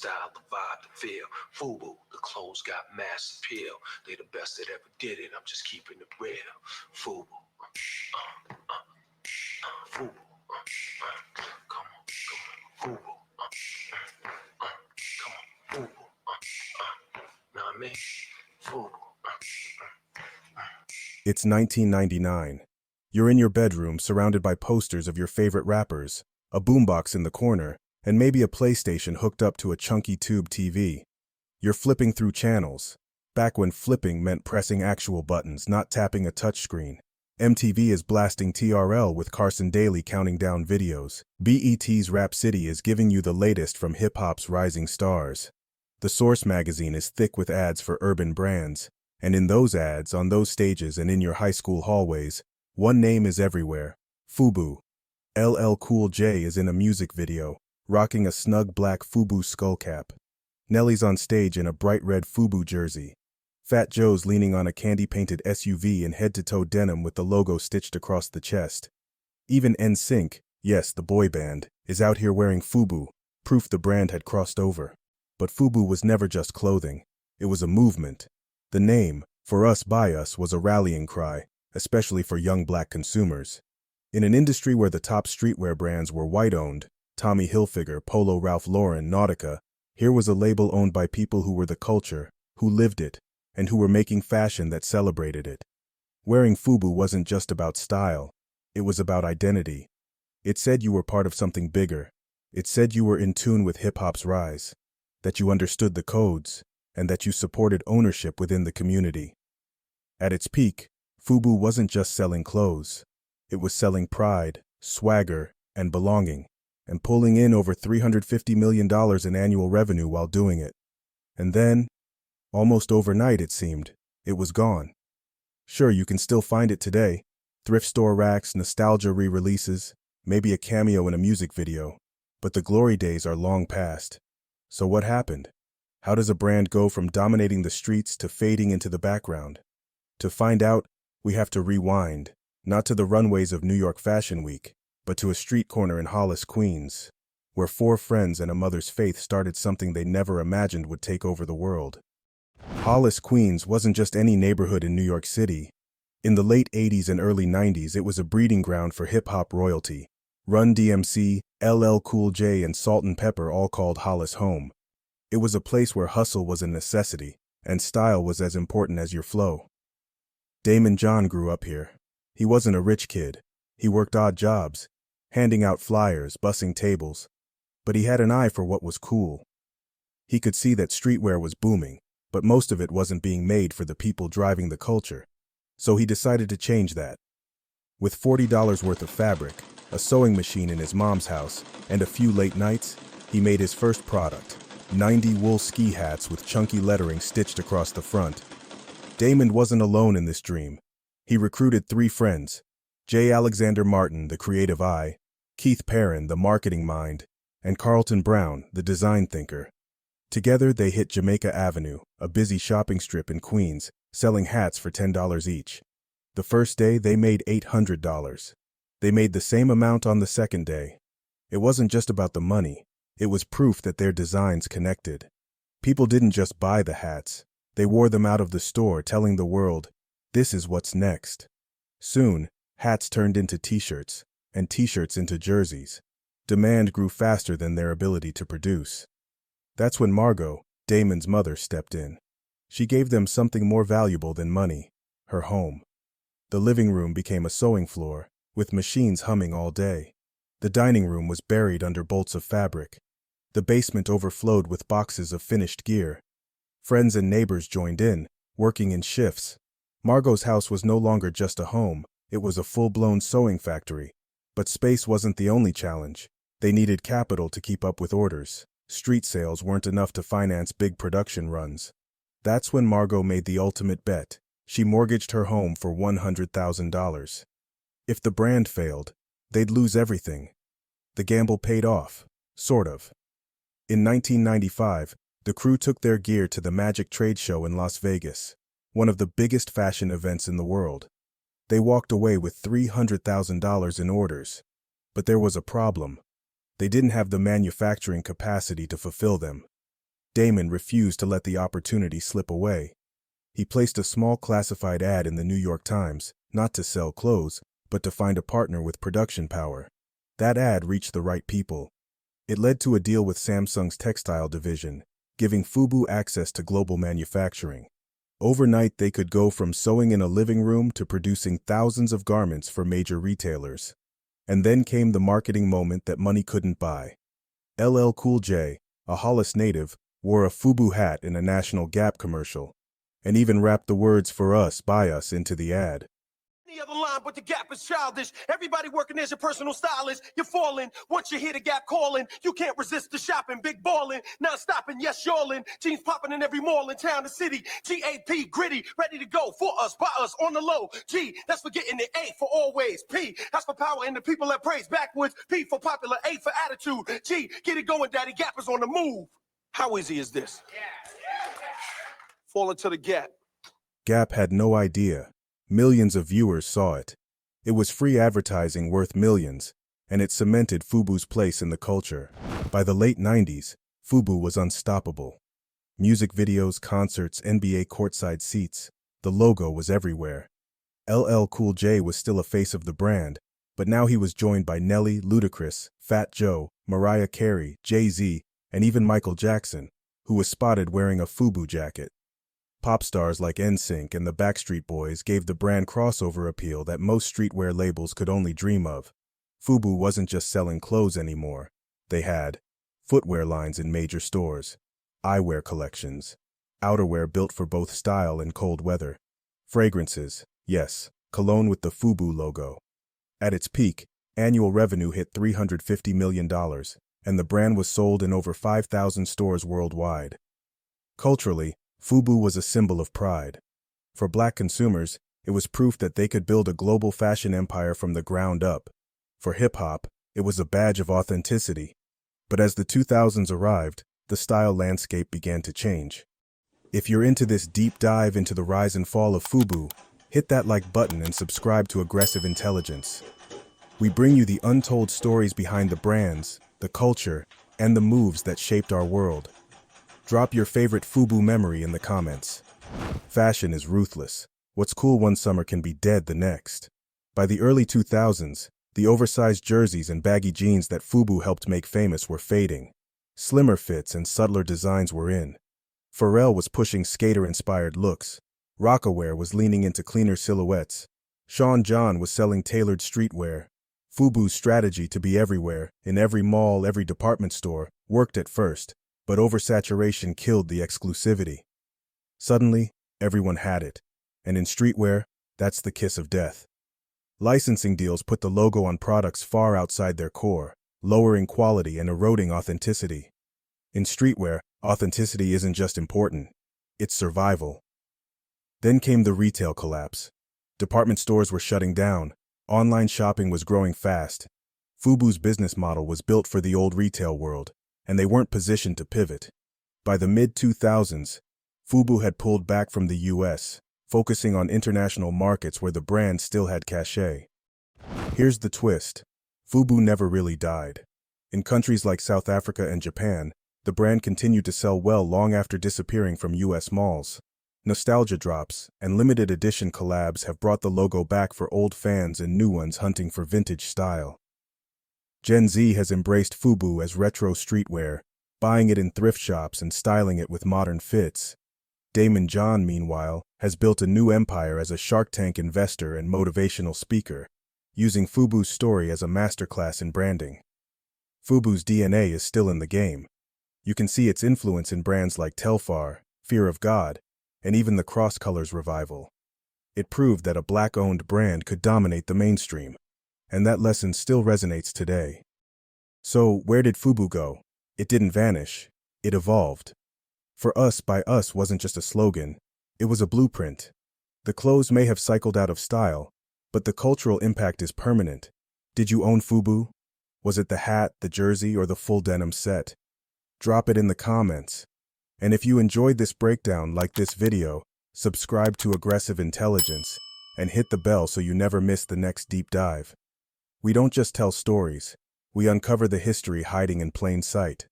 style, the vibe, the feel. FUBU, the clothes got mass appeal. They the best that ever did it. I'm just keeping it real. FUBU, FUBU, come on, FUBU, come on, FUBU, know what I mean? FUBU. It's 1999. You're in your bedroom surrounded by posters of your favorite rappers, a boombox in the corner, and maybe a PlayStation hooked up to a chunky tube TV. You're flipping through channels. Back when flipping meant pressing actual buttons, not tapping a touchscreen. MTV is blasting TRL with Carson Daly counting down videos. BET's Rap City is giving you the latest from hip-hop's rising stars. The Source magazine is thick with ads for urban brands. And in those ads, on those stages, and in your high school hallways, one name is everywhere: FUBU. LL Cool J is in a music video, rocking a snug black FUBU skullcap. Nelly's on stage in a bright red FUBU jersey. Fat Joe's leaning on a candy-painted SUV in head-to-toe denim with the logo stitched across the chest. Even NSYNC, yes, the boy band, is out here wearing FUBU, proof the brand had crossed over. But FUBU was never just clothing. It was a movement. The name, for us by us, was a rallying cry, especially for young black consumers. In an industry where the top streetwear brands were white-owned, Tommy Hilfiger, Polo Ralph Lauren, Nautica, here was a label owned by people who were the culture, who lived it, and who were making fashion that celebrated it. Wearing FUBU wasn't just about style, it was about identity. It said you were part of something bigger. It said you were in tune with hip-hop's rise, that you understood the codes, and that you supported ownership within the community. At its peak, FUBU wasn't just selling clothes. It was selling pride, swagger, and belonging, and pulling in over $350 million in annual revenue while doing it. And then, almost overnight it seemed, it was gone. Sure, you can still find it today. Thrift store racks, nostalgia re-releases, maybe a cameo in a music video. But the glory days are long past. So what happened? How does a brand go from dominating the streets to fading into the background? To find out, we have to rewind, not to the runways of New York Fashion Week, but to a street corner in Hollis, Queens, where four friends and a mother's faith started something they never imagined would take over the world. Hollis, Queens wasn't just any neighborhood in New York City. In the late 80s and early 90s, it was a breeding ground for hip-hop royalty. Run DMC, LL Cool J, and Salt and Pepper all called Hollis home. It was a place where hustle was a necessity, and style was as important as your flow. Daymond John grew up here. He wasn't a rich kid. He worked odd jobs, handing out flyers, bussing tables. But he had an eye for what was cool. He could see that streetwear was booming, but most of it wasn't being made for the people driving the culture. So he decided to change that. With $40 worth of fabric, a sewing machine in his mom's house, and a few late nights, he made his first product. 90 wool ski hats with chunky lettering stitched across the front. Daymond wasn't alone in this dream. He recruited three friends: J. Alexander Martin, the creative eye, Keith Perrin, the marketing mind, and Carlton Brown, the design thinker. Together they hit Jamaica Avenue, a busy shopping strip in Queens, selling hats for $10 each. The first day they made $800. They made the same amount on the second day. It wasn't just about the money. It was proof that their designs connected. People didn't just buy the hats. They wore them out of the store, telling the world, this is what's next. Soon, hats turned into t-shirts, and t-shirts into jerseys. Demand grew faster than their ability to produce. That's when Margot, Daymond's mother, stepped in. She gave them something more valuable than money: her home. The living room became a sewing floor, with machines humming all day. The dining room was buried under bolts of fabric. The basement overflowed with boxes of finished gear. Friends and neighbors joined in, working in shifts. Margot's house was no longer just a home, it was a full-blown sewing factory. But space wasn't the only challenge. They needed capital to keep up with orders. Street sales weren't enough to finance big production runs. That's when Margot made the ultimate bet. She mortgaged her home for $100,000. If the brand failed, they'd lose everything. The gamble paid off, sort of. In 1995, the crew took their gear to the Magic Trade Show in Las Vegas, one of the biggest fashion events in the world. They walked away with $300,000 in orders. But there was a problem. They didn't have the manufacturing capacity to fulfill them. Daymond refused to let the opportunity slip away. He placed a small classified ad in the New York Times, not to sell clothes, but to find a partner with production power. That ad reached the right people. It led to a deal with Samsung's textile division, giving FUBU access to global manufacturing. Overnight, they could go from sewing in a living room to producing thousands of garments for major retailers. And then came the marketing moment that money couldn't buy. LL Cool J, a Hollis native, wore a FUBU hat in a National Gap commercial, and even rapped the words "for us, by us" into the ad. Any other line, but the Gap is childish. Everybody working as your personal stylist. You're falling once you hear the Gap calling. You can't resist the shopping, big ballin', not stopping. Yes, y'allin'. Jeans popping in every mall in town and city. GAP gritty, ready to go for us, by us, on the low. G, that's for getting the A for always. P, that's for power and the people that praise backwards. P for popular, A for attitude. G, get it going, daddy. Gap is on the move. How easy is this? Fall into the Gap. Gap had no idea. Millions of viewers saw it. It was free advertising worth millions, and it cemented FUBU's place in the culture. By the late 90s, FUBU was unstoppable. Music videos, concerts, NBA courtside seats, the logo was everywhere. LL Cool J was still a face of the brand, but now he was joined by Nelly, Ludacris, Fat Joe, Mariah Carey, Jay-Z, and even Michael Jackson, who was spotted wearing a FUBU jacket. Pop stars like NSYNC and the Backstreet Boys gave the brand crossover appeal that most streetwear labels could only dream of. FUBU wasn't just selling clothes anymore. They had footwear lines in major stores, eyewear collections, outerwear built for both style and cold weather, fragrances, yes, cologne with the FUBU logo. At its peak, annual revenue hit $350 million, and the brand was sold in over 5,000 stores worldwide. Culturally, FUBU was a symbol of pride. For Black consumers, it was proof that they could build a global fashion empire from the ground up. For hip-hop, it was a badge of authenticity. But as the 2000s arrived, the style landscape began to change. If you're into this deep dive into the rise and fall of FUBU, hit that like button and subscribe to Aggressive Intelligence. We bring you the untold stories behind the brands, the culture, and the moves that shaped our world. Drop your favorite FUBU memory in the comments. Fashion is ruthless. What's cool one summer can be dead the next. By the early 2000s, the oversized jerseys and baggy jeans that FUBU helped make famous were fading. Slimmer fits and subtler designs were in. Pharrell was pushing skater-inspired looks. Rocawear was leaning into cleaner silhouettes. Daymond John was selling tailored streetwear. FUBU's strategy to be everywhere, in every mall, every department store, worked at first. But oversaturation killed the exclusivity. Suddenly, everyone had it. And in streetwear, that's the kiss of death. Licensing deals put the logo on products far outside their core, lowering quality and eroding authenticity. In streetwear, authenticity isn't just important, it's survival. Then came the retail collapse. Department stores were shutting down, online shopping was growing fast. FUBU's business model was built for the old retail world, and they weren't positioned to pivot. By the mid-2000s, FUBU had pulled back from the US, focusing on international markets where the brand still had cachet. Here's the twist. FUBU never really died. In countries like South Africa and Japan, the brand continued to sell well long after disappearing from US malls. Nostalgia drops and limited edition collabs have brought the logo back for old fans and new ones hunting for vintage style. Gen Z has embraced FUBU as retro streetwear, buying it in thrift shops and styling it with modern fits. Daymond John, meanwhile, has built a new empire as a Shark Tank investor and motivational speaker, using FUBU's story as a masterclass in branding. FUBU's DNA is still in the game. You can see its influence in brands like Telfar, Fear of God, and even the Cross Colors revival. It proved that a Black-owned brand could dominate the mainstream. And that lesson still resonates today. So, where did FUBU go? It didn't vanish. It evolved. For us, by us wasn't just a slogan. It was a blueprint. The clothes may have cycled out of style, but the cultural impact is permanent. Did you own FUBU? Was it the hat, the jersey, or the full denim set? Drop it in the comments. And if you enjoyed this breakdown, like this video, subscribe to Aggressive Intelligence, and hit the bell so you never miss the next deep dive. We don't just tell stories, we uncover the history hiding in plain sight.